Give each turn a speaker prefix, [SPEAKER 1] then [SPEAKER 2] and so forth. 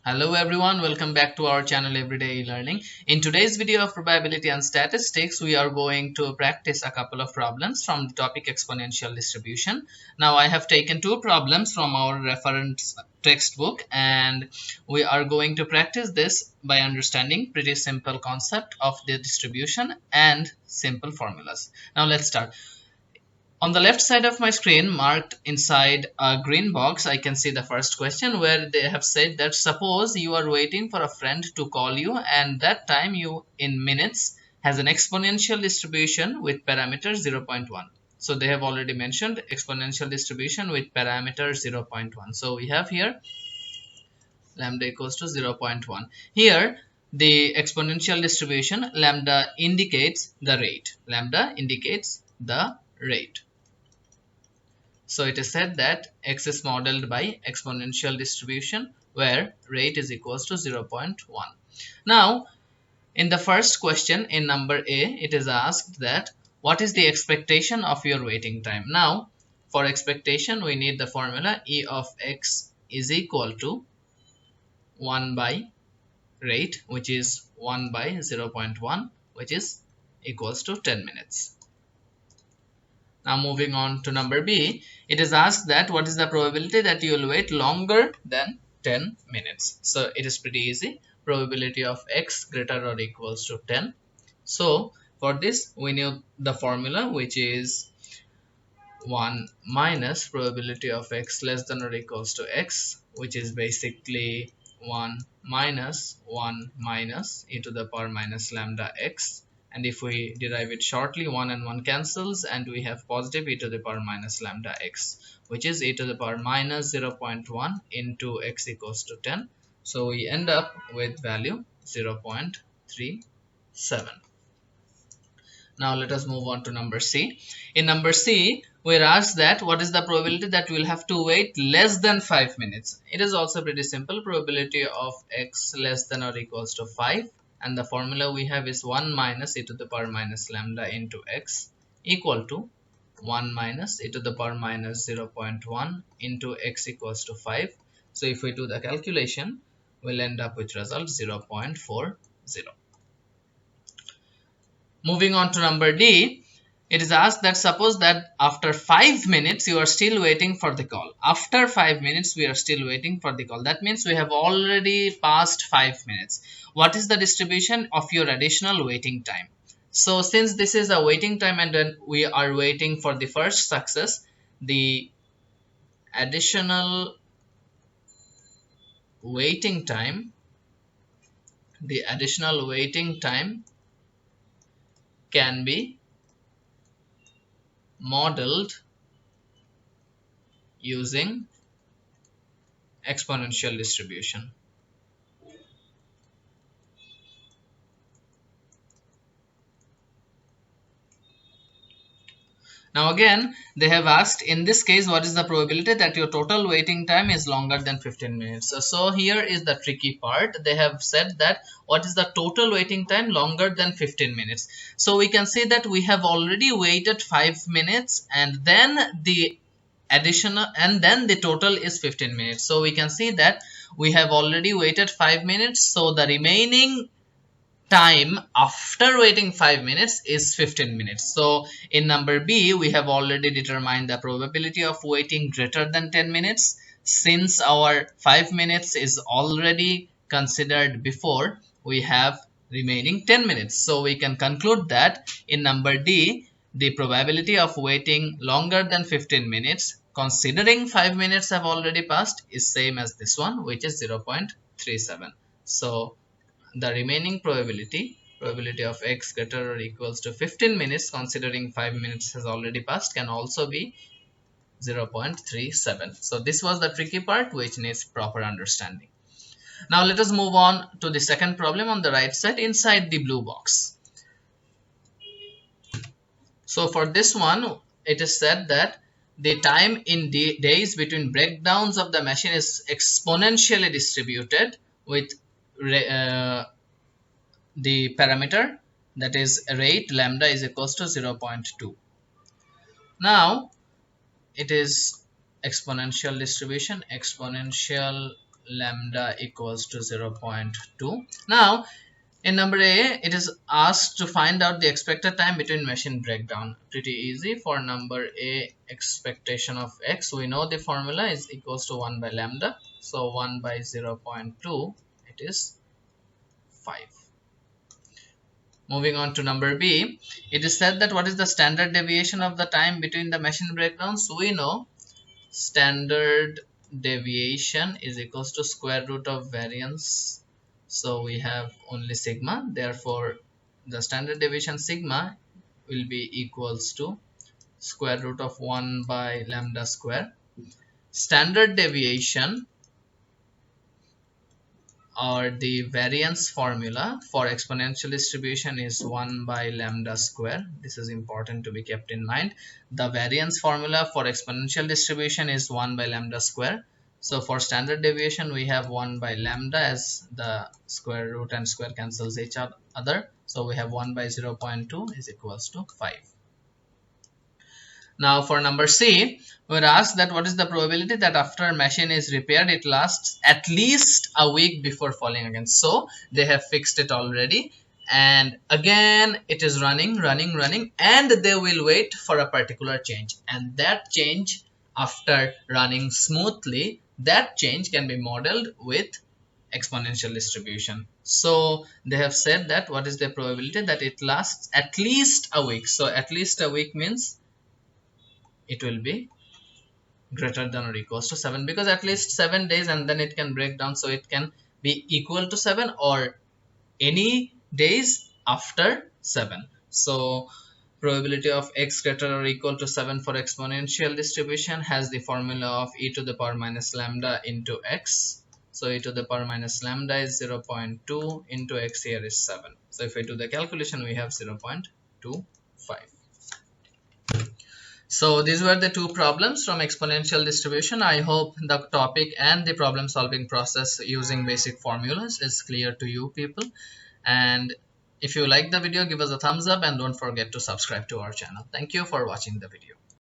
[SPEAKER 1] Hello everyone, welcome back to our channel Everyday Learning. In today's video of probability and statistics, we are going to practice a couple of problems from the topic exponential distribution. Now I have taken two problems from our reference textbook and we are going to practice this by understanding pretty simple concept of the distribution and simple formulas. Now let's start. On the left side of my screen, marked inside a green box, I can see the first question where they have said that suppose you are waiting for a friend to call you and that time you in minutes has an exponential distribution with parameter 0.1. So they have already mentioned exponential distribution with parameter 0.1. So we have here lambda equals to 0.1. Here the exponential distribution, lambda indicates the rate. Lambda indicates the rate. So it is said that x is modeled by exponential distribution where rate is equals to 0.1. Now in the first question in number A, it is asked that what is the expectation of your waiting time. Now for expectation we need the formula E of x is equal to 1 by rate, which is 1 by 0.1, which is equals to 10 minutes. Now moving on to number B, it is asked that what is the probability that you will wait longer than 10 minutes. So it is pretty easy. Probability of x greater or equals to 10. So for this we know the formula, which is 1 minus probability of x less than or equals to x, which is basically 1 minus 1 minus e to the power minus lambda x. And if we derive it shortly, 1 and 1 cancels and we have positive e to the power minus lambda x, which is e to the power minus 0.1 into x equals to 10. So we end up with value 0.37. Now let us move on to number C. In number C, we are asked that what is the probability that we will have to wait less than 5 minutes. It is also pretty simple. Probability of x less than or equals to 5. And the formula we have is 1 minus e to the power minus lambda into x equal to 1 minus e to the power minus 0.1 into x equals to 5. So if we do the calculation, we'll end up with result 0.40. Moving on to number D, it is asked that suppose that after 5 minutes you are still waiting for the call. After 5 minutes we are still waiting for the call. That means we have already passed 5 minutes. What is the distribution of your additional waiting time? So since this is a waiting time and then we are waiting for the first success, the additional waiting time can be modeled using exponential distribution. Now again, they have asked in this case what is the probability that your total waiting time is longer than 15 minutes. So here is the tricky part. They have said that what is the total waiting time longer than 15 minutes. So we can say that we have already waited 5 minutes and then the additional and then the total is 15 minutes. So we can see that we have already waited 5 minutes. So the remaining time after waiting 5 minutes is 15 minutes. So in number B, we have already determined the probability of waiting greater than 10 minutes. Since our 5 minutes is already considered before, we have remaining 10 minutes. So we can conclude that in number D, the probability of waiting longer than 15 minutes, considering 5 minutes have already passed, is same as this one, which is 0.37. So the remaining probability of x greater or equals to 15 minutes considering 5 minutes has already passed can also be 0.37. So this was the tricky part which needs proper understanding. Now let us move on to the second problem on the right side inside the blue box. So for this one, it is said that the time in days between breakdowns of the machine is exponentially distributed with the parameter, that is rate, lambda is equals to 0.2. Now it is exponential distribution, exponential lambda equals to 0.2. Now in number A, it is asked to find out the expected time between machine breakdown. Pretty easy. For number A, expectation of x, we know the formula is equals to 1 by lambda. So 1 by 0.2, it is 5. Moving on to number B, it is said that what is the standard deviation of the time between the machine breakdowns? We know standard deviation is equals to square root of variance. So we have only sigma, therefore the standard deviation sigma will be equals to square root of 1 by lambda square. Standard deviation or the variance formula for exponential distribution is 1 by lambda square. This is important to be kept in mind. The variance formula for exponential distribution is 1 by lambda square. So for standard deviation, we have 1 by lambda, as the square root and square cancels each other. So we have 1 by 0.2 is equals to 5. Now for number C, we're asked that what is the probability that after machine is repaired, it lasts at least a week before falling again. So they have fixed it already, and again it is running, and they will wait for a particular change, and that change, after running smoothly, that change can be modeled with exponential distribution. So they have said that what is the probability that it lasts at least a week. So at least a week means it will be greater than or equals to 7, because at least 7 days and then it can break down, so it can be equal to 7 or any days after 7. So probability of x greater or equal to 7 for exponential distribution has the formula of e to the power minus lambda into x. So e to the power minus lambda is 0.2 into x here is 7. So if I do the calculation, we have 0.25. So these were the two problems from exponential distribution. I hope the topic and the problem solving process using basic formulas is clear to you people. And if you like the video, give us a thumbs up and don't forget to subscribe to our channel. Thank you for watching the video.